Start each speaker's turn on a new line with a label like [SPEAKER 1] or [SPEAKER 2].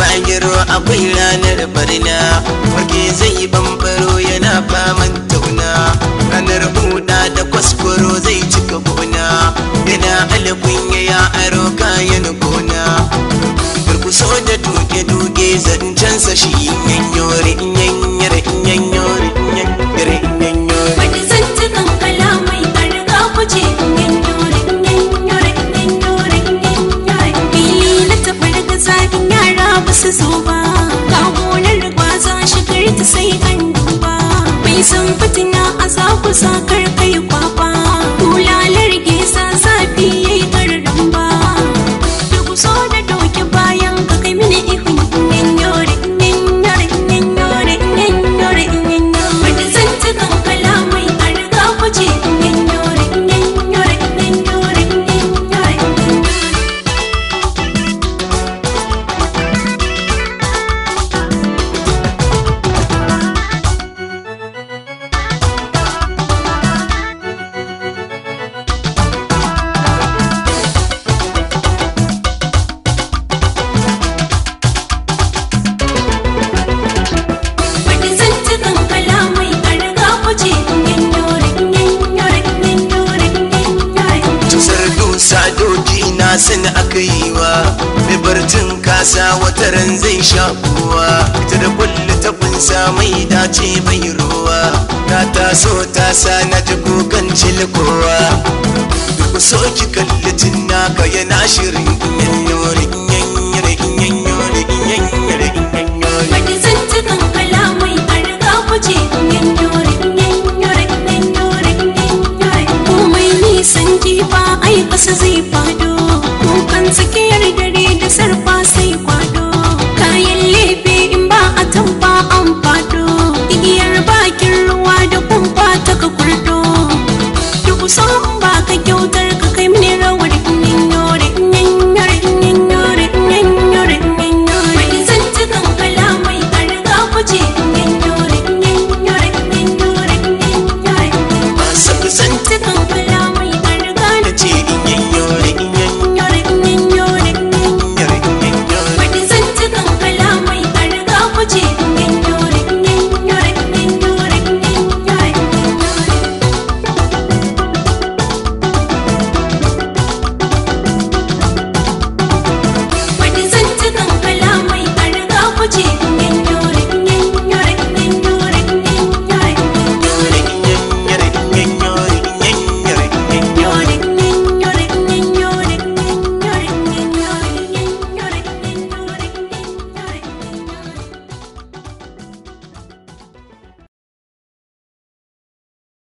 [SPEAKER 1] bayarwa akwai ranar barna, warke zai bambaro yana faman tauna, ranar buɗa da kwaskwaro zai cika gona, yana alkunya ya aro kayan gona, durkuso da duke-duke zancensa shi yanyore yanyore yanyore yanyore yanyore.
[SPEAKER 2] Wani zantukan kalamai a riga kuce yanyore yanyore yanyore yanyore. Fili na taɓa daga zagin yara ba su zo ba, ga gonar gwaza shigar ta sai an duba, bai san fitina a zaku sakar kai kwakwa, bulalar gesa zafi yayi gardan ba, duk so da doki bayan ka kai mini ihun yanyore yanyore yanyore yanyore yanyore. Wani zantukan kalamai a riga kuce yanyore yanyore yanyore yanyore. Wani zantukan kalamai a riga kuce yanyore yanyore yanyore yanyore.
[SPEAKER 1] Tusar dusa doki na san aka yi wa, mai barcin kasa wataran zai sha kowa, ita da kulle ta kunsa mai dace bai ruwa, ta taso ta sa na ji kukan cilkowa, duk so ki kalli naka yana shirin yanyore